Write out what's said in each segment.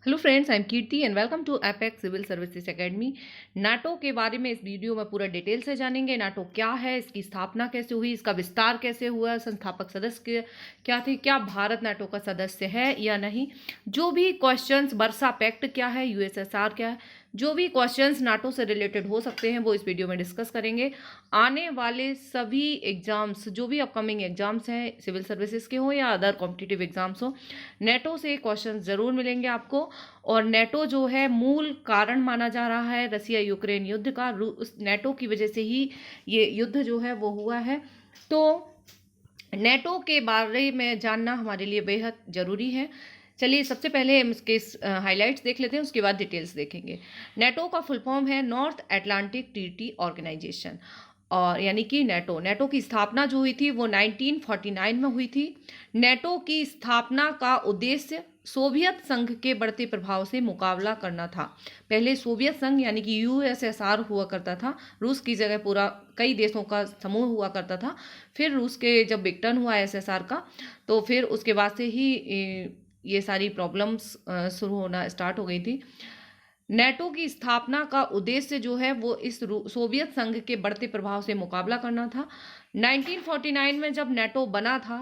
Hello friends, I am Kirti and welcome to apex civil services academy. NATO के बारे में इस वीडियो में पूरा डिटेल से जानेंगे। नाटो क्या है, इसकी स्थापना कैसे हुई, इसका विस्तार कैसे हुआ, संस्थापक सदस्य क्या थे, क्या भारत नाटो का सदस्य है या नहीं, जो भी क्वेश्चंस, वर्सा पैक्ट क्या है, यूएसएसआर क्या है, जो भी क्वेश्चंस नाटो से रिलेटेड हो सकते हैं वो इस वीडियो में डिस्कस करेंगे। आने वाले सभी एग्जाम्स, जो भी अपकमिंग एग्जाम्स हैं, सिविल सर्विसेज के हो या अदर कॉम्पिटिटिव एग्जाम्स हो, नेटो से क्वेश्चन जरूर मिलेंगे आपको। और नेटो जो है मूल कारण माना जा रहा है रसिया यूक्रेन युद्ध का। उस नेटो की वजह से ही ये युद्ध जो है वो हुआ है। तो नेटो के बारे में जानना हमारे लिए बेहद ज़रूरी है। चलिए सबसे पहले हम इसके हाइलाइट्स देख लेते हैं, उसके बाद डिटेल्स देखेंगे। नेटो का फुल फॉर्म है नॉर्थ अटलांटिक ट्रीटी ऑर्गेनाइजेशन, और यानी कि नेटो की स्थापना जो हुई थी वो 1949 में हुई थी। नेटो की स्थापना का उद्देश्य सोवियत संघ के बढ़ते प्रभाव से मुकाबला करना था। पहले सोवियत संघ यानी कि यूएसएसआर हुआ करता था, रूस की जगह पूरा कई देशों का समूह हुआ करता था। फिर रूस के जब विघटन हुआ एसएसआर का, तो फिर उसके बाद से ही ये सारी प्रॉब्लम्स शुरू होना स्टार्ट हो गई थी। नेटो की स्थापना का उद्देश्य जो है वो इस सोवियत संघ के बढ़ते प्रभाव से मुकाबला करना था। 1949 में जब नेटो बना था,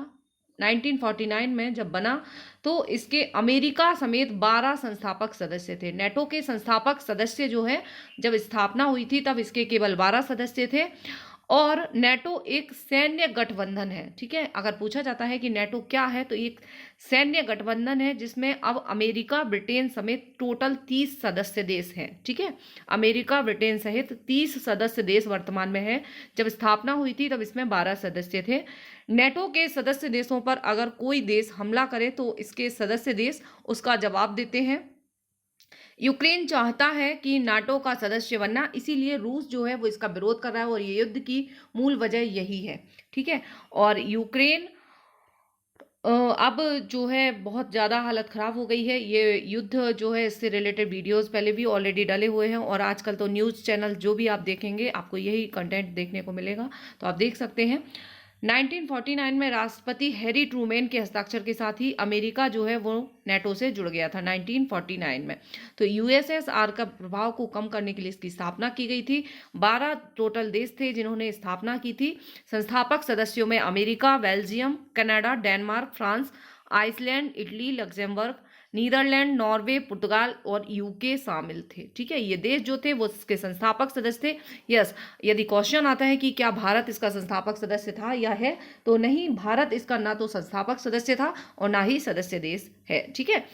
1949 में जब बना तो इसके अमेरिका समेत 12 संस्थापक सदस्य थे। नेटो के संस्थापक सदस्य जो है, जब स्थापना हुई थी तब इसके केवल 12 सदस्य थे। और नेटो एक सैन्य गठबंधन है, ठीक है। अगर पूछा जाता है कि नेटो क्या है, तो एक सैन्य गठबंधन है जिसमें अब अमेरिका ब्रिटेन समेत टोटल 30 सदस्य देश हैं, ठीक है। अमेरिका ब्रिटेन सहित 30 सदस्य देश वर्तमान में है। जब स्थापना हुई थी तब इसमें 12 सदस्य थे। नेटो के सदस्य देशों पर अगर कोई देश हमला करे तो इसके सदस्य देश उसका जवाब देते हैं। यूक्रेन चाहता है कि नाटो का सदस्य बनना, इसीलिए रूस जो है वो इसका विरोध कर रहा है, और ये युद्ध की मूल वजह यही है, ठीक है। और यूक्रेन अब जो है बहुत ज़्यादा हालत ख़राब हो गई है। ये युद्ध जो है, इससे रिलेटेड वीडियोस पहले भी ऑलरेडी डले हुए हैं, और आजकल तो न्यूज़ चैनल जो भी आप देखेंगे आपको यही कंटेंट देखने को मिलेगा, तो आप देख सकते हैं। 1949 में राष्ट्रपति हैरी ट्रूमैन के हस्ताक्षर के साथ ही अमेरिका जो है वो नेटो से जुड़ गया था 1949 में। तो यूएसएसआर का प्रभाव को कम करने के लिए इसकी स्थापना की गई थी। 12 टोटल देश थे जिन्होंने स्थापना की थी। संस्थापक सदस्यों में America, Belgium, Canada, Denmark, France, Iceland, Italy, Luxembourg, Netherland, Norway, पुर्तगाल और यूके शामिल थे, ठीक है। ये देश जो थे वो इसके संस्थापक सदस्य थे। यस, यदि क्वेश्चन आता है कि क्या भारत इसका संस्थापक सदस्य था या है, तो नहीं, भारत इसका ना तो संस्थापक सदस्य था और ना ही सदस्य देश है, ठीक है।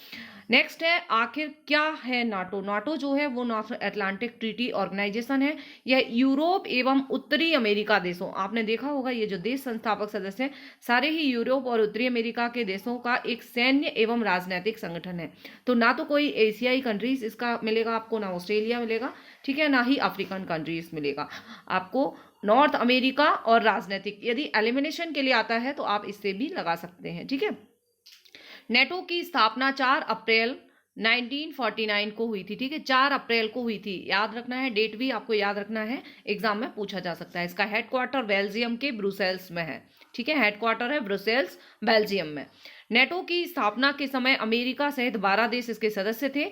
नेक्स्ट है, आखिर क्या है नाटो। नाटो जो है वो नॉर्थ अटलांटिक ट्रीटी ऑर्गेनाइजेशन है। यह यूरोप एवं उत्तरी अमेरिका देशों, आपने देखा होगा ये जो देश संस्थापक सदस्य हैं सारे ही यूरोप और उत्तरी अमेरिका के देशों का एक सैन्य एवं राजनीतिक संगठन है। तो ना तो कोई एशियाई कंट्रीज इसका मिलेगा आपको, ना ऑस्ट्रेलिया मिलेगा, ठीक है, ना ही अफ्रीकन कंट्रीज मिलेगा आपको। नॉर्थ अमेरिका और राजनीतिक, यदि एलिमिनेशन के लिए आता है तो आप इससे भी लगा सकते हैं, ठीक है। नेटो की स्थापना 4 अप्रैल 1949 को हुई थी, ठीक है, 4 अप्रैल को हुई थी। याद रखना है, डेट भी आपको याद रखना है, एग्जाम में पूछा जा सकता है। इसका हेडक्वार्टर बेल्जियम के ब्रुसेल्स में है, ठीक है, हेडक्वार्टर है ब्रुसेल्स, बेल्जियम में। नेटो की स्थापना के समय अमेरिका सहित 12 देश इसके सदस्य थे।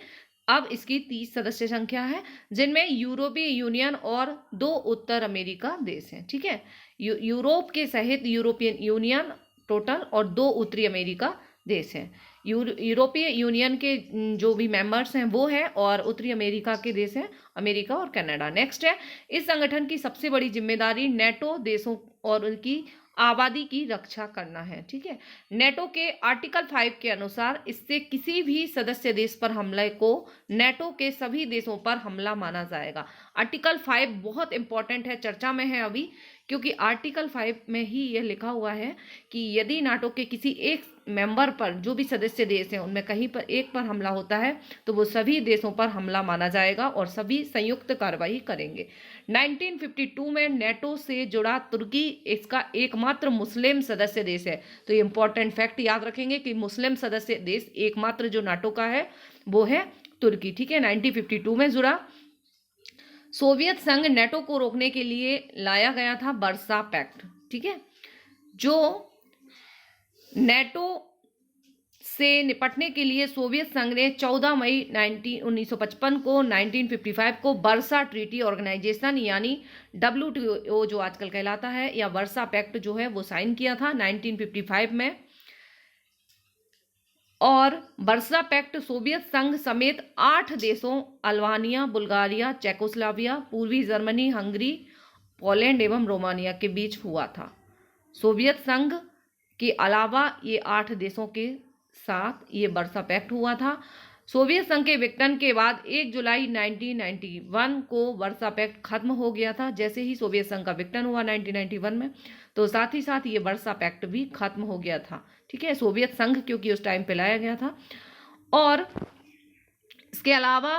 अब इसकी 30 सदस्य संख्या है, जिनमें यूरोपीय यूनियन और 2 उत्तर अमेरिका देश हैं, ठीक है। यूरोप के सहित यूरोपियन यूनियन टोटल और 2 उत्तरी अमेरिका देश हैं। यूरोपीय यूनियन के जो भी मेंबर्स हैं वो है, और उत्तरी अमेरिका के देश हैं अमेरिका और कनाडा। नेक्स्ट है, इस संगठन की सबसे बड़ी जिम्मेदारी नेटो देशों और उनकी आबादी की रक्षा करना है, ठीक है। नेटो के आर्टिकल 5 के अनुसार इससे किसी भी सदस्य देश पर हमले को नेटो के सभी देशों पर हमला माना जाएगा। आर्टिकल 5 बहुत इंपॉर्टेंट है, चर्चा में है अभी, क्योंकि आर्टिकल 5 में ही यह लिखा हुआ है कि यदि नाटो के किसी एक मेंबर पर, जो भी सदस्य देश हैं उनमें कहीं पर एक पर हमला होता है तो वो सभी देशों पर हमला माना जाएगा और सभी संयुक्त कार्रवाई करेंगे। 1952 में नेटो से जुड़ा तुर्की इसका एकमात्र मुस्लिम सदस्य देश है। तो ये इंपॉर्टेंट फैक्ट याद रखेंगे कि मुस्लिम सदस्य देश एकमात्र जो नाटो का है वो है तुर्की, ठीक है। 1952 में जुड़ा। सोवियत संघ नेटो को रोकने के लिए लाया गया था वर्सा पैक्ट, ठीक है, जो नेटो से निपटने के लिए सोवियत संघ ने 14 मई 1955 को 1955 को वर्सा ट्रीटी ऑर्गेनाइजेशन यानी WTO जो आजकल कहलाता है या वर्सा पैक्ट जो है वो साइन किया था 1955 में। और वर्सा पैक्ट सोवियत संघ समेत 8 देशों अल्बानिया, बुल्गारिया, चेकोस्लोवाकिया, पूर्वी जर्मनी, हंगरी, पोलैंड एवं रोमानिया के बीच हुआ था। सोवियत संघ के अलावा ये 8 देशों के साथ ये वर्सा पैक्ट हुआ था। सोवियत संघ के विघटन के बाद 1 जुलाई 1991 को वर्सा पैक्ट खत्म हो गया था। जैसे ही सोवियत संघ का विघटन हुआ 1991 में, तो साथ ही साथ ये वर्सा पैक्ट भी खत्म हो गया था। ठीक है, सोवियत संघ क्योंकि उस टाइम पे लाया गया था। और इसके अलावा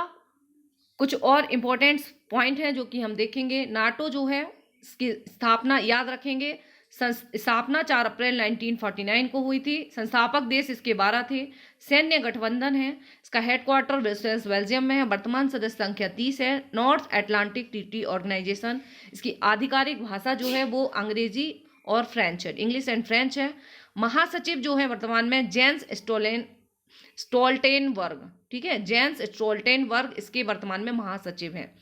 कुछ और इम्पोर्टेंट पॉइंट हैं जो कि हम देखेंगे। नाटो जो है इसकी स्थापना याद रखेंगे, स्थापना 4 अप्रैल 1949 को हुई थी। संस्थापक देश इसके 12 थे। सैन्य गठबंधन है। इसका हेडक्वार्टर ब्रसेल्स बेल्जियम में है। वर्तमान सदस्य संख्या 30 है। नॉर्थ अटलांटिक ट्रीटी ऑर्गेनाइजेशन, इसकी आधिकारिक भाषा जो है वो अंग्रेजी और फ्रेंच है, इंग्लिश एंड फ्रेंच है। महासचिव जो है वर्तमान में जेंस स्टोल्टेनबर्ग, ठीक है, जेंस स्टोल्टेनबर्ग इसके वर्तमान में महासचिव हैं।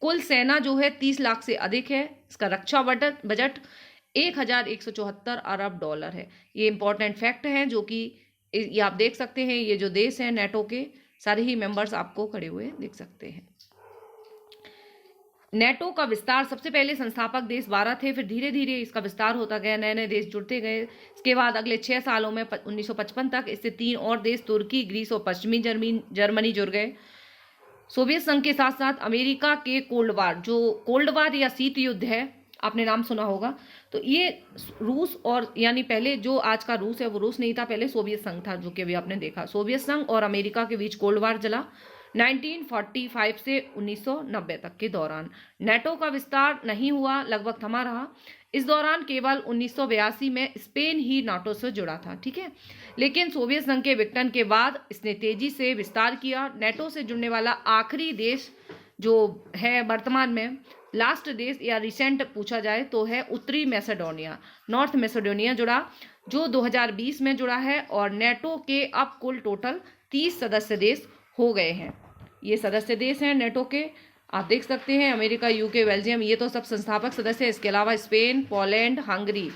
कुल सेना जो है 30 लाख से अधिक है। इसका रक्षा बजट 1174 अरब डॉलर है। ये इंपॉर्टेंट फैक्ट है जो कि ये आप देख सकते हैं। ये जो देश हैं नेटो के सारे ही मेंबर्स आपको खड़े हुए दिख सकते हैं। नेटो का विस्तार, सबसे पहले संस्थापक देश 12 थे, फिर धीरे धीरे इसका विस्तार होता गया, नए नए देश जुड़ते गए। इसके बाद अगले 6 सालों में 1955 तक इससे 3 और देश तुर्की, ग्रीस और पश्चिमी जर्मनी जुड़ गए। सोवियत संघ के साथ साथ अमेरिका के कोल्ड वार या शीत युद्ध है, आपने नाम सुना होगा। तो ये रूस और यानी पहले जो आज का रूस है वो रूस नहीं था, पहले सोवियत संघ था, जो कि अभी आपने देखा। सोवियत संघ और अमेरिका के बीच कोल्ड वार चला 1945 से 1990 तक के दौरान। नेटो का विस्तार नहीं हुआ, लगभग थमा रहा। इस दौरान केवल 1982 में स्पेन ही नाटो से जुड़ा था। ठीक है, लेकिन सोवियत संघ के विघटन के बाद इसने तेजी से विस्तार किया। नेटो से जुड़ने वाला आखिरी देश जो है वर्तमान में लास्ट देश या रिसेंट पूछा जाए तो है उत्तरी मैसेडोनिया, नॉर्थ मैसेडोनिया जुड़ा, जो 2020 में जुड़ा है। और नेटो के अब कुल टोटल 30 सदस्य देश हो गए हैं। ये सदस्य देश हैं नेटो के, आप देख सकते हैं। अमेरिका, यूके, बेल्जियम, ये तो सब संस्थापक सदस्य हैं। इसके अलावा स्पेन, पोलैंड, हंगरी,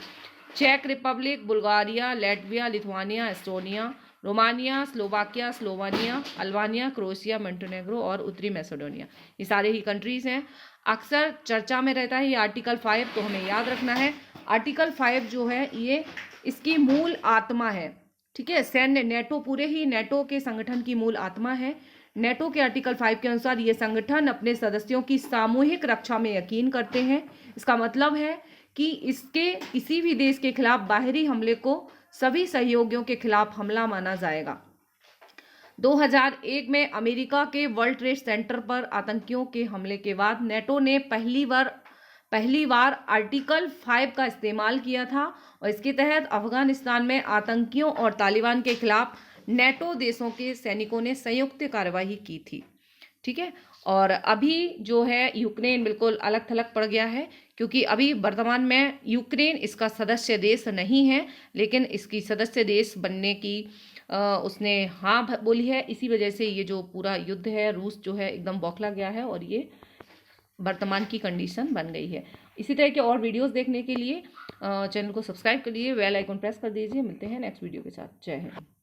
चेक Republic, Bulgaria, Latvia, Lithuania, Estonia, Romania, Slovakia, Slovenia, Albania, Croatia, Montenegro और उत्तरी मैसेडोनिया, ये सारे ही कंट्रीज हैं। अक्सर चर्चा में रहता है ये आर्टिकल 5, तो हमें याद रखना है। आर्टिकल 5 जो है ये इसकी मूल आत्मा है। ठीक है, सैन्य नेटो, पूरे ही नेटो के संगठन की मूल आत्मा है। नेटो के आर्टिकल 5 के अनुसार ये संगठन अपने सदस्यों की सामूहिक रक्षा में यकीन करते हैं। इसका मतलब है कि इसके किसी भी देश के खिलाफ बाहरी हमले को सभी सहयोगियों के खिलाफ हमला माना जाएगा। 2001 में अमेरिका के वर्ल्ड ट्रेड सेंटर पर आतंकियों के हमले के बाद नेटो ने पहली बार आर्टिकल 5 का इस्तेमाल किया था और इसके तहत अफगानिस्तान में आतंकियों और तालिबान के खिलाफ नेटो देशों के सैनिकों ने संयुक्त कार्यवाही की थी। ठीक है, और अभी जो है यूक्रेन बिल्कुल अलग थलग पड़ गया है, क्योंकि अभी वर्तमान में यूक्रेन इसका सदस्य देश नहीं है, लेकिन इसकी सदस्य देश बनने की उसने हाँ बोली है। इसी वजह से ये जो पूरा युद्ध है, रूस जो है एकदम बौखला गया है और ये वर्तमान की कंडीशन बन गई है। इसी तरह के और वीडियोस देखने के लिए चैनल को सब्सक्राइब करिए, बेल आइकन प्रेस कर दीजिए। मिलते हैं नेक्स्ट वीडियो के साथ। जय हिंद।